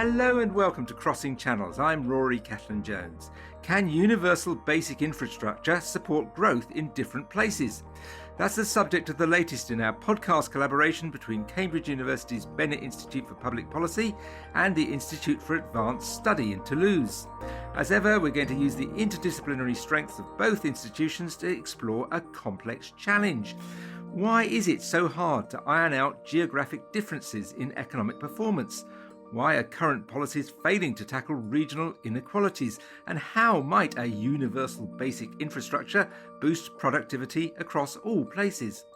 Hello and welcome to Crossing Channels. I'm Rory Cellan-Jones. Can universal basic infrastructure support growth in different places? That's the subject of the latest in our podcast collaboration between Cambridge University's Bennett Institute for Public Policy and the Institute for Advanced Study in Toulouse. As ever, we're going to use the interdisciplinary strengths of both institutions to explore a complex challenge. Why is it so hard to iron out geographic differences in economic performance? Why are current policies failing to tackle regional inequalities? And how might a universal basic infrastructure boost productivity across all places?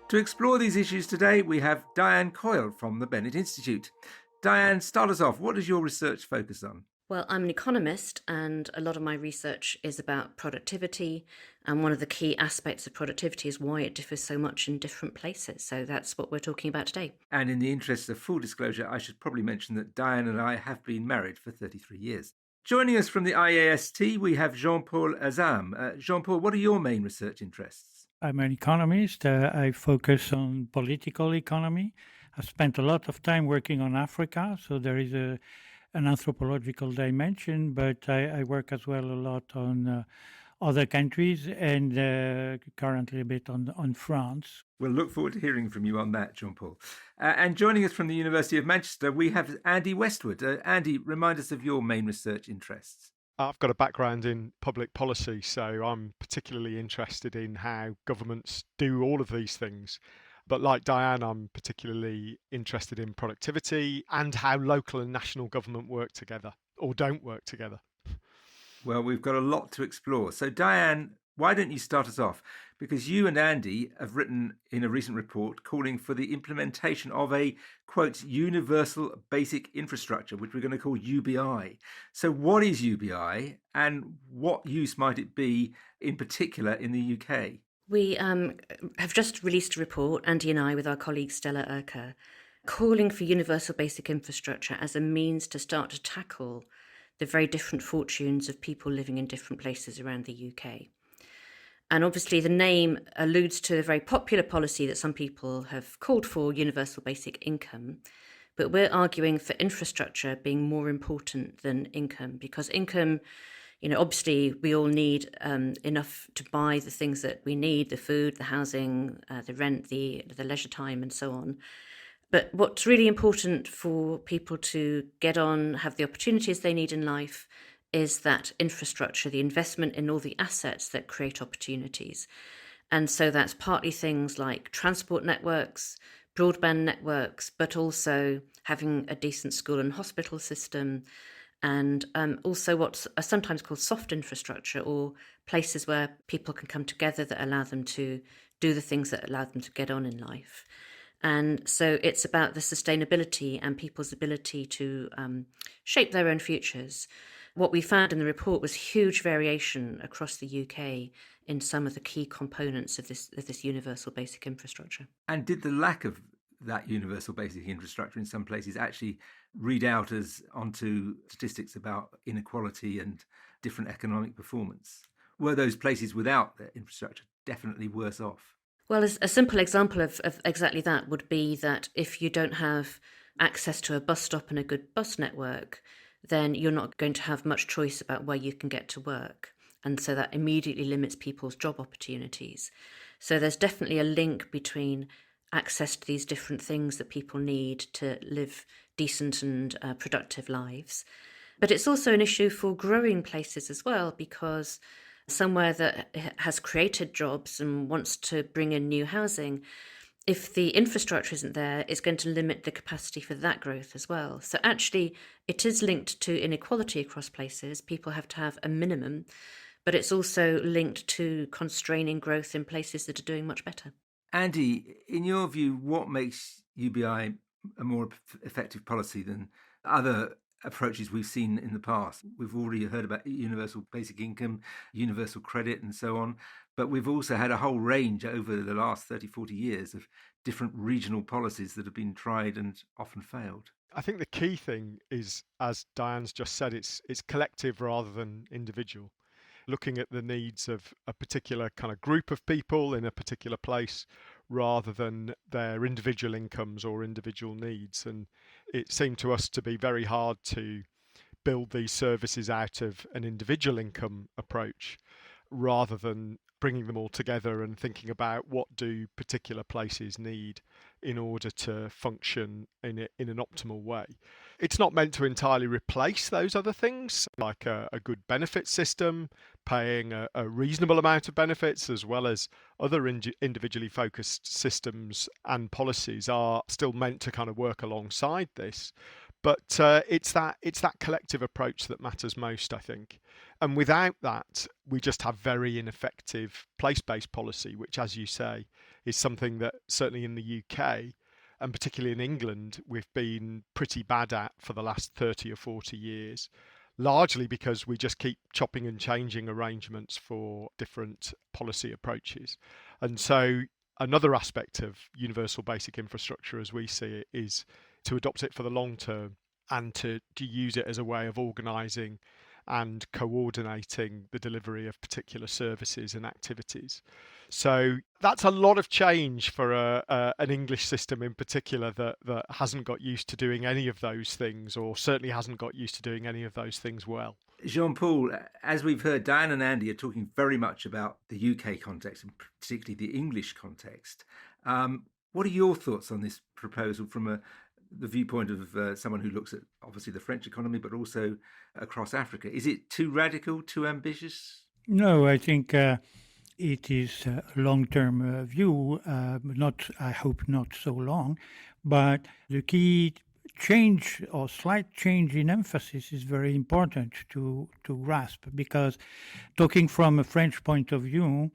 To explore these issues today, we have Diane Coyle from the Bennett Institute. Diane, start us off. What does your research focus on? Well, I'm an economist, and a lot of my research is about productivity. And one of the key aspects of productivity is why it differs so much in different places. So that's what we're talking about today. And in the interest of full disclosure, I should probably mention that Diane and I have been married for 33 years. Joining us from the IAST, we have Jean-Paul Azam. Jean-Paul, what are your main research interests? I'm an economist. I focus on political economy. I've spent a lot of time working on Africa, so there is an anthropological dimension, but I work as well a lot on other countries and currently a bit on France. We'll look forward to hearing from you on that, Jean-Paul. And joining us from the University of Manchester, we have Andy Westwood. Andy, remind us of your main research interests. I've got a background in public policy, so I'm particularly interested in how governments do all of these things. But like Diane, I'm particularly interested in productivity and how local and national government work together or don't work together. Well, we've got a lot to explore. So Diane, why don't you start us off? Because you and Andy have written in a recent report calling for the implementation of a, quote, universal basic infrastructure, which we're going to call UBI. So what is UBI and what use might it be in particular in the UK? We have just released a report, Andy and I, with our colleague Stella Erker, calling for universal basic infrastructure as a means to start to tackle the very different fortunes of people living in different places around the UK. And obviously the name alludes to a very popular policy that some people have called for, universal basic income. But we're arguing for infrastructure being more important than income, because income, obviously we all need enough to buy the things that we need, the food, the housing, the rent, the leisure time and so on. But what's really important for people to get on, have the opportunities they need in life, is that infrastructure, the investment in all the assets that create opportunities. And so that's partly things like transport networks, broadband networks, but also having a decent school and hospital system, and also what's sometimes called soft infrastructure, or places where people can come together that allow them to do the things that allow them to get on in life. And so it's about the sustainability and people's ability to shape their own futures. What we found in the report was huge variation across the UK in some of the key components of this universal basic infrastructure. And did the lack of that universal basic infrastructure in some places actually read out as onto statistics about inequality and different economic performance? Were those places without their infrastructure definitely worse off? Well, a simple example of exactly that would be that if you don't have access to a bus stop and a good bus network, then you're not going to have much choice about where you can get to work. And so that immediately limits people's job opportunities. So there's definitely a link between access to these different things that people need to live decent and productive lives. But it's also an issue for growing places as well, because somewhere that has created jobs and wants to bring in new housing, if the infrastructure isn't there, it's going to limit the capacity for that growth as well. So actually, it is linked to inequality across places. People have to have a minimum, but it's also linked to constraining growth in places that are doing much better. Andy, in your view, what makes UBI a more effective policy than other approaches we've seen in the past? We've already heard about universal basic income, universal credit and so on, but we've also had a whole range over the last 30, 40 years of different regional policies that have been tried and often failed. I think the key thing is, as Diane's just said, it's collective rather than individual. Looking at the needs of a particular kind of group of people in a particular place rather than their individual incomes or individual needs. And it seemed to us to be very hard to build these services out of an individual income approach rather than bringing them all together and thinking about what do particular places need in order to function in an optimal way. It's not meant to entirely replace those other things, like a good benefit system, paying a reasonable amount of benefits, as well as other individually focused systems and policies are still meant to kind of work alongside this. But it's that collective approach that matters most, I think. And without that, we just have very ineffective place-based policy, which, as you say, is something that certainly in the UK, and particularly in England, we've been pretty bad at for the last 30 or 40 years, largely because we just keep chopping and changing arrangements for different policy approaches. And so another aspect of universal basic infrastructure, as we see it, is to adopt it for the long term and to use it as a way of organising and coordinating the delivery of particular services and activities. So that's a lot of change for an English system in particular that hasn't got used to doing any of those things, or certainly hasn't got used to doing any of those things well. Jean-Paul, as we've heard, Diane and Andy are talking very much about the UK context and particularly the English context. What are your thoughts on this proposal from the viewpoint of someone who looks at obviously the French economy, but also across Africa? Is it too radical, too ambitious? No, I think it is a long-term view, I hope not so long, but the key change or slight change in emphasis is very important to grasp, because talking from a French point of view,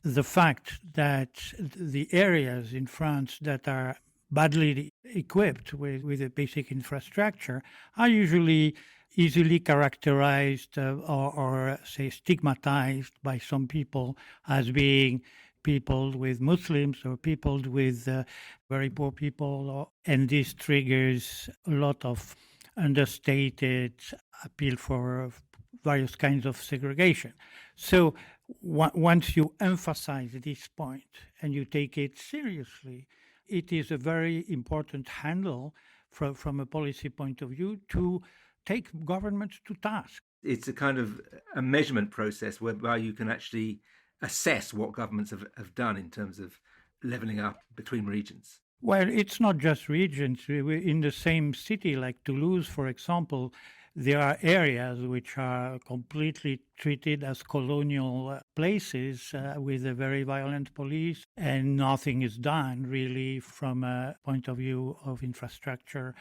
the fact that the areas in France that are badly equipped with a basic infrastructure are usually easily characterized or say stigmatized by some people as being people with Muslims or people with very poor people, and this triggers a lot of understated appeal for various kinds of segregation. So once you emphasize this point and you take it seriously, it is a very important handle from a policy point of view to take governments to task. It's a kind of a measurement process whereby you can actually assess what governments have done in terms of levelling up between regions. Well, it's not just regions. In the same city, like Toulouse, for example, there are areas which are completely treated as colonial places with a very violent police, and nothing is done really from a point of view of infrastructure,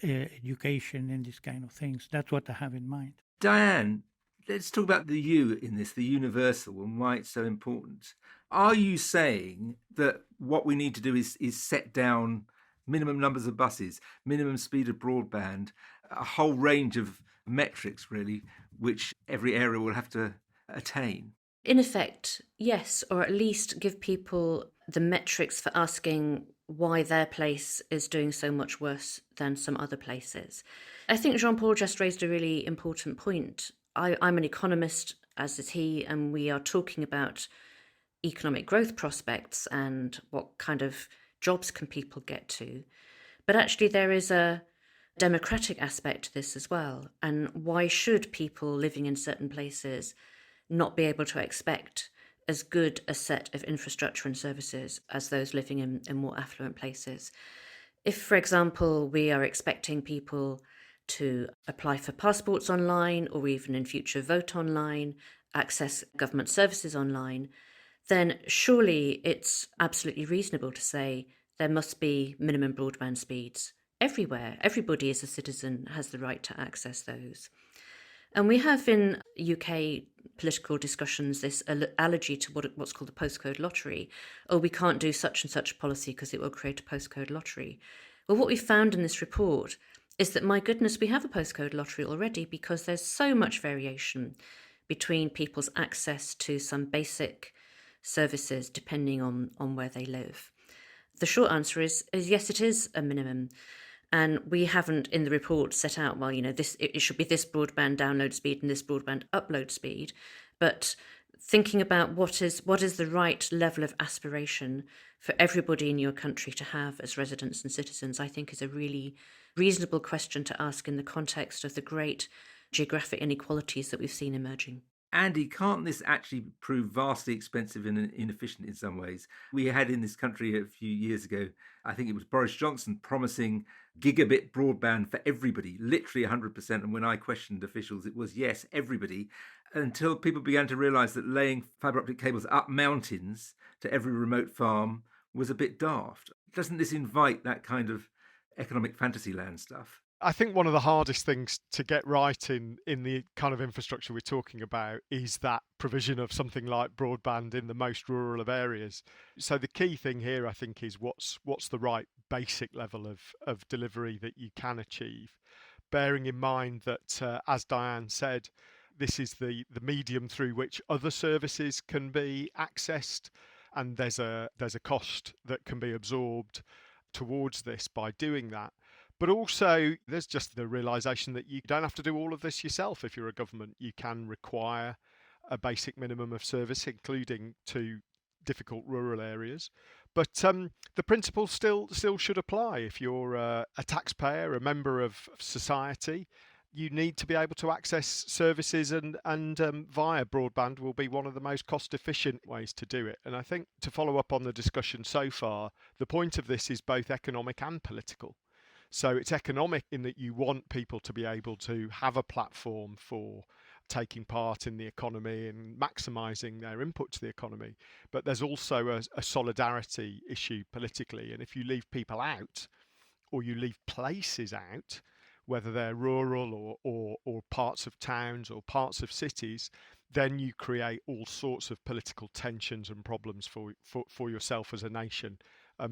education, and these kind of things. That's what I have in mind. Diane, let's talk about the U in this, the universal, and why it's so important. Are you saying that what we need to do is set down minimum numbers of buses, minimum speed of broadband, a whole range of metrics, really, which every area will have to attain? In effect, yes, or at least give people the metrics for asking why their place is doing so much worse than some other places. I think Jean-Paul just raised a really important point. I'm an economist, as is he, and we are talking about economic growth prospects and what kind of jobs can people get to. But actually there is a democratic aspect to this as well. And why should people living in certain places not be able to expect as good a set of infrastructure and services as those living in more affluent places? If, for example, we are expecting people to apply for passports online, or even in future vote online, access government services online, then surely it's absolutely reasonable to say there must be minimum broadband speeds everywhere. Everybody as a citizen has the right to access those. And we have in UK political discussions this allergy to what's called the postcode lottery. Oh, we can't do such and such policy because it will create a postcode lottery. Well, what we found in this report is that, my goodness, we have a postcode lottery already, because there's so much variation between people's access to some basic services depending on where they live. The short answer is yes, it is a minimum. And we haven't in the report set out, well, it should be this broadband download speed and this broadband upload speed. But thinking about what is the right level of aspiration for everybody in your country to have as residents and citizens, I think is a really reasonable question to ask in the context of the great geographic inequalities that we've seen emerging. Andy, can't this actually prove vastly expensive and inefficient in some ways? We had in this country a few years ago, I think it was Boris Johnson promising gigabit broadband for everybody, literally 100%. And when I questioned officials, it was yes, everybody, until people began to realise that laying fibre optic cables up mountains to every remote farm was a bit daft. Doesn't this invite that kind of economic fantasy land stuff? I think one of the hardest things to get right in the kind of infrastructure we're talking about is that provision of something like broadband in the most rural of areas. So the key thing here, I think, is what's the right basic level of delivery that you can achieve, bearing in mind that, as Diane said, this is the medium through which other services can be accessed, and there's a cost that can be absorbed towards this by doing that. But also, there's just the realisation that you don't have to do all of this yourself if you're a government. You can require a basic minimum of service, including to difficult rural areas. But the principle still should apply. If you're a taxpayer, a member of society, you need to be able to access services, and via broadband will be one of the most cost-efficient ways to do it. And I think, to follow up on the discussion so far, the point of this is both economic and political. So it's economic in that you want people to be able to have a platform for taking part in the economy and maximising their input to the economy. But there's also a solidarity issue politically. And if you leave people out, or you leave places out, whether they're rural or parts of towns or parts of cities, then you create all sorts of political tensions and problems for yourself as a nation,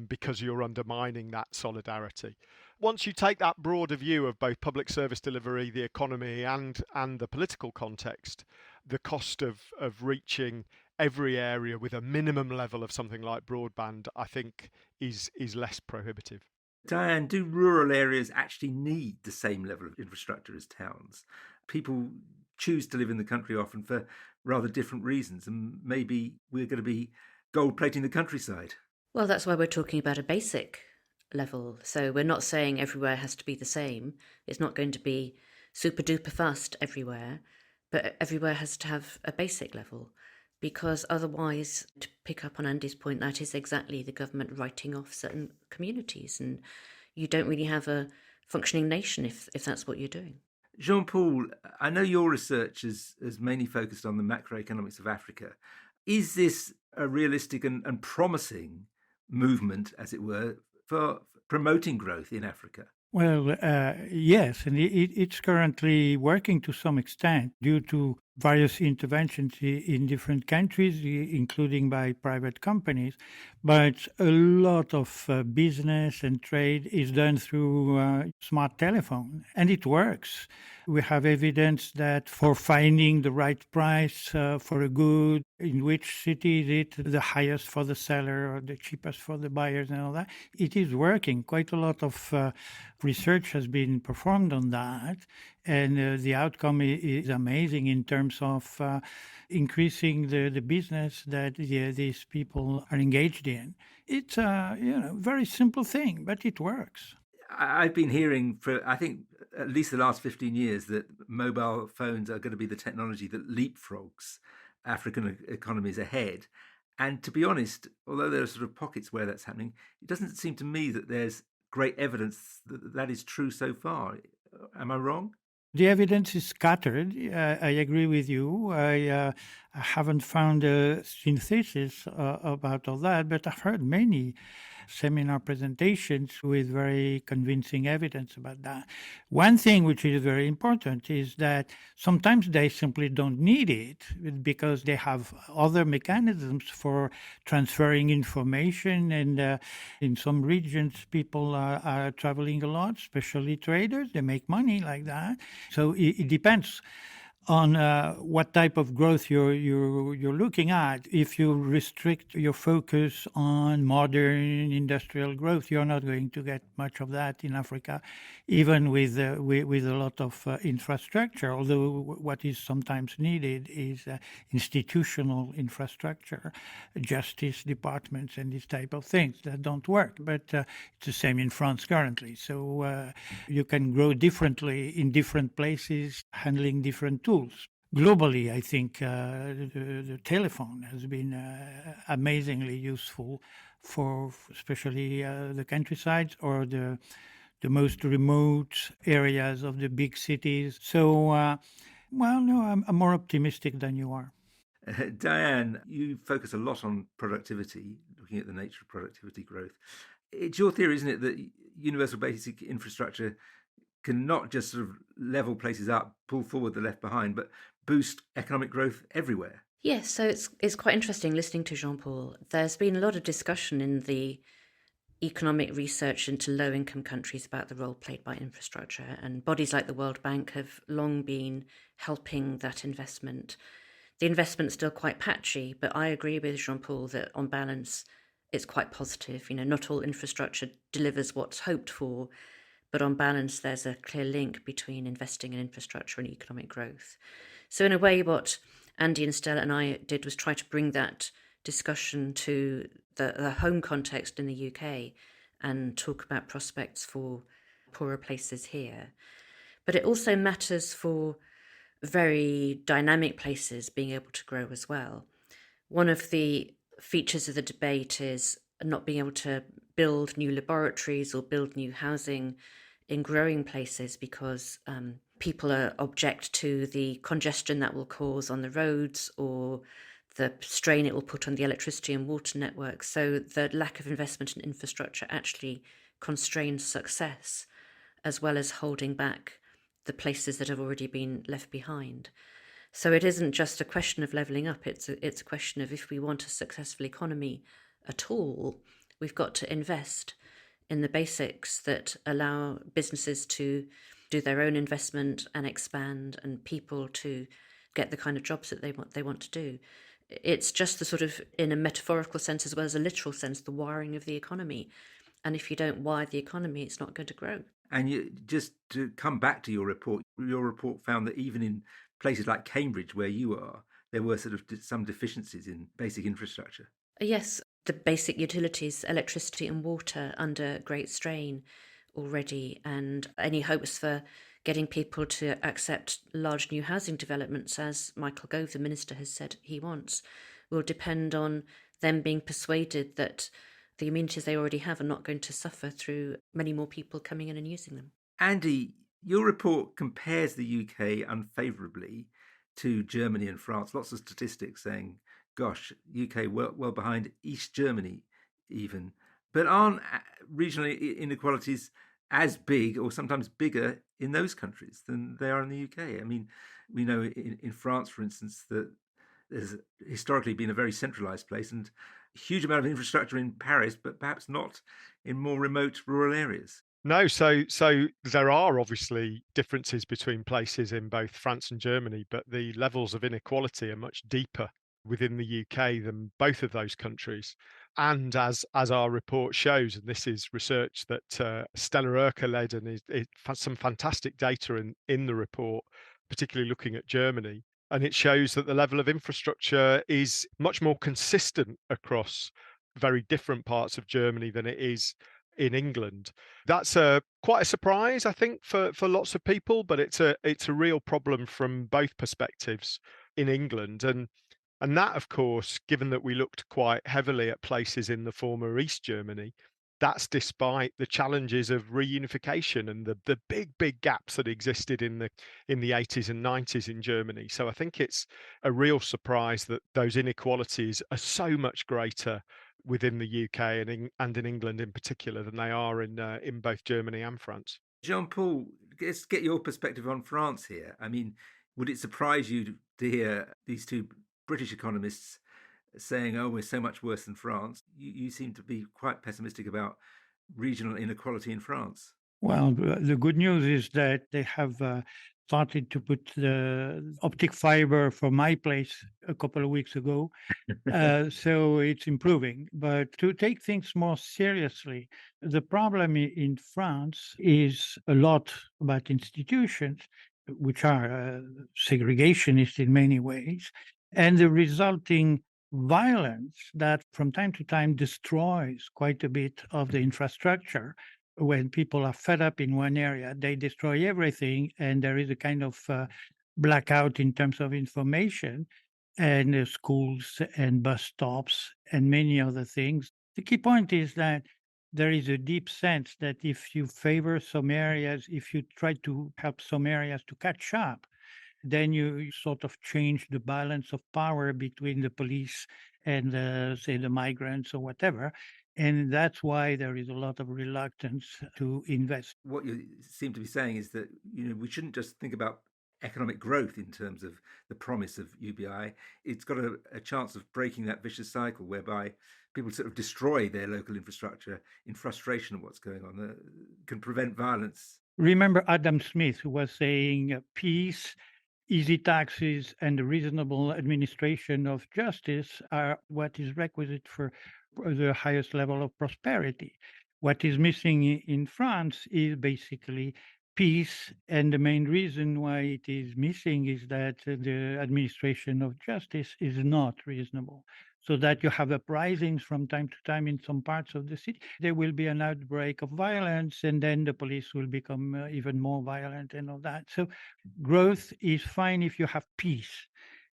because you're undermining that solidarity. Once you take that broader view of both public service delivery, the economy, and the political context, the cost of reaching every area with a minimum level of something like broadband, I think, is less prohibitive. Diane, do rural areas actually need the same level of infrastructure as towns? People choose to live in the country often for rather different reasons, and maybe we're going to be gold-plating the countryside. Well, that's why we're talking about a basic level. So we're not saying everywhere has to be the same. It's not going to be super duper fast everywhere, but everywhere has to have a basic level, because otherwise, to pick up on Andy's point, that is exactly the government writing off certain communities, and you don't really have a functioning nation if that's what you're doing. Jean-Paul, I know your research is mainly focused on the macroeconomics of Africa. Is this a realistic and promising movement, as it were, for promoting growth in Africa? Well, yes, and it's currently working to some extent due to various interventions in different countries, including by private companies. But a lot of business and trade is done through smart telephone, and it works. We have evidence that for finding the right price for a good, in which city is it the highest for the seller or the cheapest for the buyers and all that, it is working. Quite a lot of research has been performed on that, and the outcome is amazing in terms of increasing the business that these people are engaged in. It's a very simple thing, but it works. I've been hearing for, I think, at least the last 15 years that mobile phones are going to be the technology that leapfrogs African economies ahead. And to be honest, although there are sort of pockets where that's happening, it doesn't seem to me that there's great evidence that is true so far. Am I wrong? The evidence is scattered. I agree with you. I haven't found a synthesis about all that, but I've heard many seminar presentations with very convincing evidence about that. One thing which is very important is that sometimes they simply don't need it because they have other mechanisms for transferring information, and in some regions people are traveling a lot, especially traders. They make money like that. So it depends. on what type of growth you're looking at. If you restrict your focus on modern industrial growth, you're not going to get much of that in Africa, even with a lot of infrastructure. Although what is sometimes needed is institutional infrastructure, justice departments, and these type of things that don't work. But it's the same in France currently. So you can grow differently in different places, handling different tools. Globally, I think the telephone has been amazingly useful for especially the countryside or the most remote areas of the big cities. So, no, I'm more optimistic than you are. Diane, you focus a lot on productivity, looking at the nature of productivity growth. It's your theory, isn't it, that universal basic infrastructure can not just sort of level places up, pull forward the left behind, but boost economic growth everywhere? Yes, so it's quite interesting listening to Jean-Paul. There's been a lot of discussion in the economic research into low-income countries about the role played by infrastructure, and bodies like the World Bank have long been helping that investment. The investment's still quite patchy, but I agree with Jean-Paul that on balance, it's quite positive. Not all infrastructure delivers what's hoped for, but on balance, there's a clear link between investing in infrastructure and economic growth. So in a way, what Andy and Stella and I did was try to bring that discussion to the home context in the UK and talk about prospects for poorer places here. But it also matters for very dynamic places being able to grow as well. One of the features of the debate is not being able to build new laboratories or build new housing in growing places because people object to the congestion that will cause on the roads or the strain it will put on the electricity and water networks. So the lack of investment in infrastructure actually constrains success as well as holding back the places that have already been left behind. So it isn't just a question of levelling up, it's a question of if we want a successful economy at all, we've got to invest in the basics that allow businesses to do their own investment and expand and people to get the kind of jobs that they want to do. It's just the sort of, in a metaphorical sense as well as a literal sense, the wiring of the economy. And if you don't wire the economy, it's not going to grow. And just to come back to your report found that even in places like Cambridge, where you are, there were sort of some deficiencies in basic infrastructure. Yes, the basic utilities, electricity and water, under great strain already, and any hopes for getting people to accept large new housing developments, as Michael Gove, the minister, has said he wants, will depend on them being persuaded that the amenities they already have are not going to suffer through many more people coming in and using them. Andy, your report compares the UK unfavourably to Germany and France. Lots of statistics saying, gosh, UK well behind East Germany even. But aren't regional inequalities as big or sometimes bigger in those countries than they are in the UK? I mean, we know in France, for instance, that there's historically been a very centralised place and a huge amount of infrastructure in Paris, but perhaps not in more remote rural areas. No, so there are obviously differences between places in both France and Germany, but the levels of inequality are much deeper within the UK than both of those countries. And as our report shows, and this is research that Stella Erker led, and it some fantastic data in the report, particularly looking at Germany, and it shows that the level of infrastructure is much more consistent across very different parts of Germany than it is in England. That's quite a surprise, I think, for lots of people, but it's a real problem from both perspectives in England. And that, of course, given that we looked quite heavily at places in the former East Germany, that's despite the challenges of reunification and the big gaps that existed in the 80s and 90s in Germany. So I think it's a real surprise that those inequalities are so much greater within the UK and in England in particular than they are in both Germany and France. Jean-Paul, let's get your perspective on France here. I mean, would it surprise you to hear these two British economists saying, oh, we're so much worse than France? You seem to be quite pessimistic about regional inequality in France. Well, the good news is that they have started to put the optic fiber for my place a couple of weeks ago. So it's improving. But to take things more seriously, the problem in France is a lot about institutions, which are segregationist in many ways, and the resulting violence that from time to time destroys quite a bit of the infrastructure. When people are fed up in one area, they destroy everything, and there is a kind of blackout in terms of information and schools and bus stops and many other things. The key point is that there is a deep sense that if you favor some areas, if you try to help some areas to catch up, then you sort of change the balance of power between the police and, say, the migrants or whatever. And that's why there is a lot of reluctance to invest. What you seem to be saying is that we shouldn't just think about economic growth in terms of the promise of UBI. It's got a chance of breaking that vicious cycle whereby people sort of destroy their local infrastructure in frustration of what's going on, can prevent violence. Remember Adam Smith, who was saying peace, easy taxes, and a reasonable administration of justice are what is requisite for the highest level of prosperity. What is missing in France is basically peace, and the main reason why it is missing is that the administration of justice is not reasonable. So that you have uprisings from time to time in some parts of the city. There will be an outbreak of violence, and then the police will become even more violent and all that. So growth is fine if you have peace.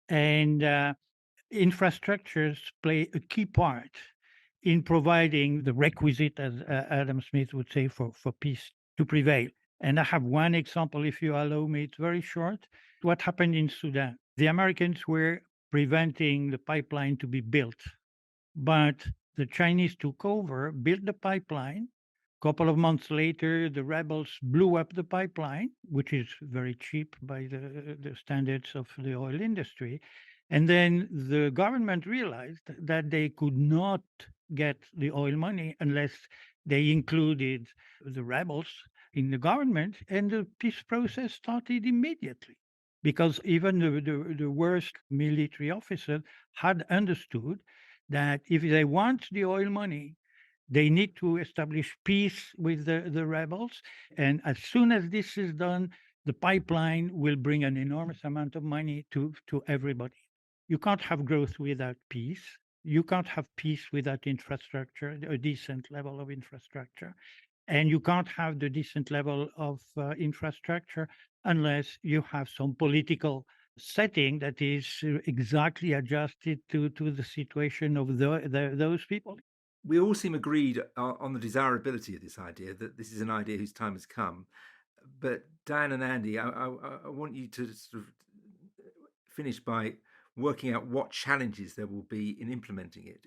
And infrastructures play a key part in providing the requisite, as Adam Smith would say, for peace to prevail. And I have one example, if you allow me. It's very short. What happened in Sudan? The Americans were preventing the pipeline to be built, but the Chinese took over, built the pipeline. A couple of months later, the rebels blew up the pipeline, which is very cheap by the standards of the oil industry. And then the government realized that they could not get the oil money unless they included the rebels in the government, and the peace process started immediately. Because even the worst military officer had understood that if they want the oil money, they need to establish peace with the rebels. And as soon as this is done, the pipeline will bring an enormous amount of money to everybody. You can't have growth without peace. You can't have peace without infrastructure, a decent level of infrastructure. And you can't have the decent level of infrastructure unless you have some political setting that is exactly adjusted to the situation of those people. We all seem agreed on the desirability of this idea, that this is an idea whose time has come. But Diane and Andy, I want you to sort of finish by working out what challenges there will be in implementing it.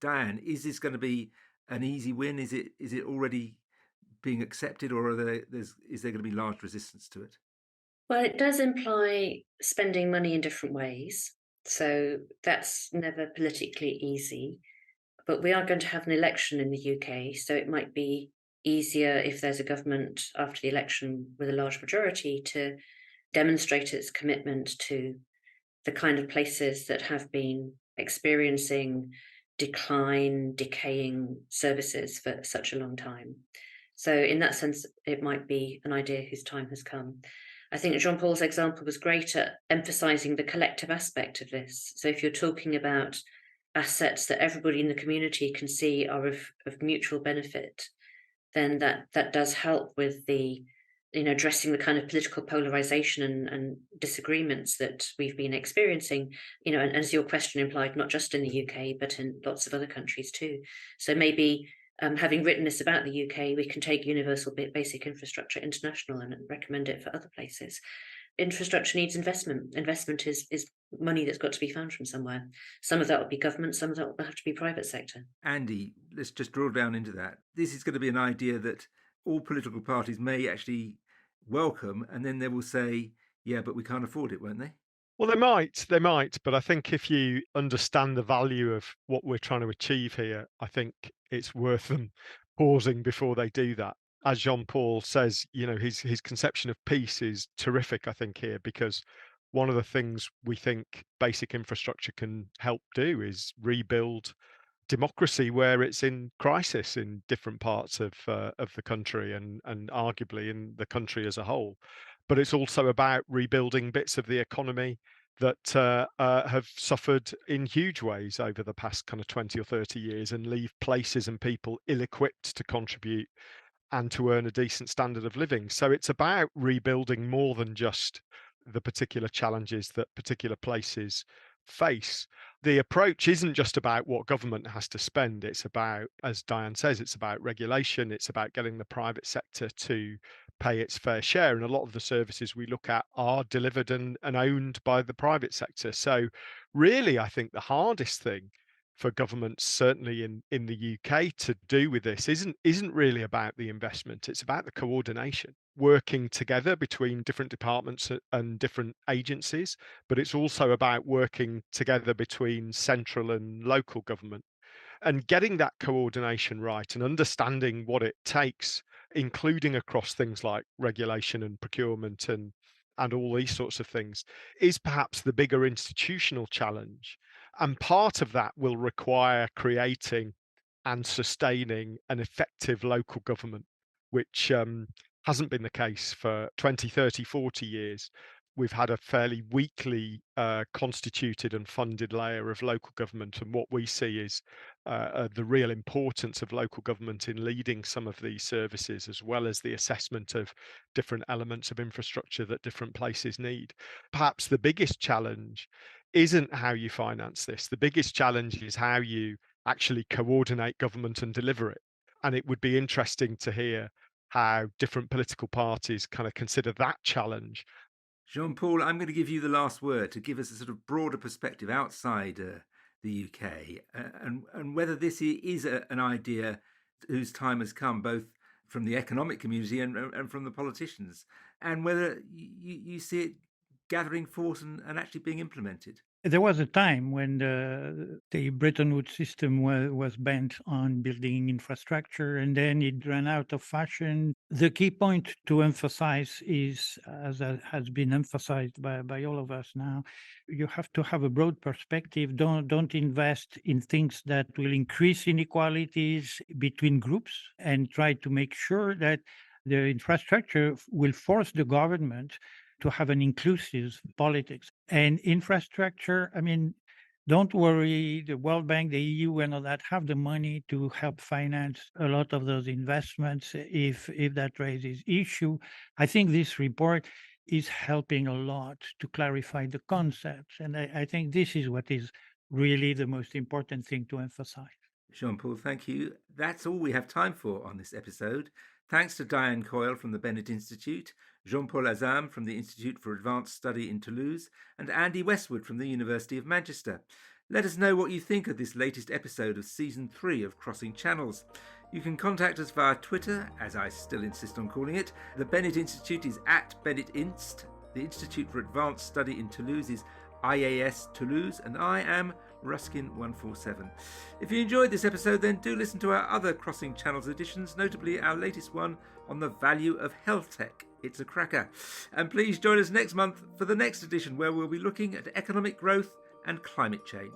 Diane, is this going to be an easy win? Is it already being accepted, or is there going to be large resistance to it? Well, it does imply spending money in different ways. So that's never politically easy. But we are going to have an election in the UK, so it might be easier if there's a government after the election with a large majority to demonstrate its commitment to the kind of places that have been experiencing decaying services for such a long time. So in that sense, it might be an idea whose time has come. I think Jean-Paul's example was great at emphasizing the collective aspect of this. So if you're talking about assets that everybody in the community can see are of mutual benefit, then that does help with the addressing the kind of political polarization and disagreements that we've been experiencing, and as your question implied, not just in the UK, but in lots of other countries too. So maybe having written this about the UK, we can take universal basic infrastructure international and recommend it for other places. Infrastructure needs investment. Investment is money that's got to be found from somewhere. Some of that will be government, some of that will have to be private sector. Andy, let's just drill down into that. This is going to be an idea that all political parties may actually welcome, and then they will say, yeah, but we can't afford it, won't they? Well, they might, but I think if you understand the value of what we're trying to achieve here, I think it's worth them pausing before they do that. as Jean-Paul says, his conception of peace is terrific, I think, here, because one of the things we think basic infrastructure can help do is rebuild democracy where it's in crisis in different parts of the country and arguably in the country as a whole. But it's also about rebuilding bits of the economy that have suffered in huge ways over the past kind of 20 or 30 years and leave places and people ill-equipped to contribute and to earn a decent standard of living. So it's about rebuilding more than just the particular challenges that particular places face. The approach isn't just about what government has to spend. It's about, as Diane says, it's about regulation. It's about getting the private sector to pay its fair share. And a lot of the services we look at are delivered and owned by the private sector. So really, I think the hardest thing for governments, certainly in the UK, to do with this isn't really about the investment. It's about the coordination, working together between different departments and different agencies, but it's also about working together between central and local government and getting that coordination right and understanding what it takes, including across things like regulation and procurement and all these sorts of things, is perhaps the bigger institutional challenge. And part of that will require creating and sustaining an effective local government, which hasn't been the case for 20, 30, 40 years. We've had a fairly weakly constituted and funded layer of local government. And what we see is the real importance of local government in leading some of these services, as well as the assessment of different elements of infrastructure that different places need. Perhaps the biggest challenge isn't how you finance this. The biggest challenge is how you actually coordinate government and deliver it. And it would be interesting to hear how different political parties kind of consider that challenge. Jean-Paul, I'm going to give you the last word to give us a sort of broader perspective outside the UK and whether this is an idea whose time has come, both from the economic community and from the politicians, and whether you see it gathering force and actually being implemented. There was a time when the Bretton Woods system was bent on building infrastructure, and then it ran out of fashion. The key point to emphasize is, as has been emphasized by all of us now, you have to have a broad perspective. Don't invest in things that will increase inequalities between groups, and try to make sure that the infrastructure will force the government to have an inclusive politics and infrastructure. I mean, don't worry, the World Bank, the EU, and all that have the money to help finance a lot of those investments if that raises issue. I think this report is helping a lot to clarify the concepts. And I think this is what is really the most important thing to emphasize. Jean-Paul, thank you. That's all we have time for on this episode. Thanks to Diane Coyle from the Bennett Institute, Jean-Paul Azam from the Institute for Advanced Study in Toulouse, and Andy Westwood from the University of Manchester. Let us know what you think of this latest episode of Season 3 of Crossing Channels. You can contact us via Twitter, as I still insist on calling it. The Bennett Institute is @BennettInst. The Institute for Advanced Study in Toulouse is IAS Toulouse, and I am Ruskin147. If you enjoyed this episode, then do listen to our other Crossing Channels editions, notably our latest one on the value of health tech. It's a cracker. And please join us next month for the next edition, where we'll be looking at economic growth and climate change.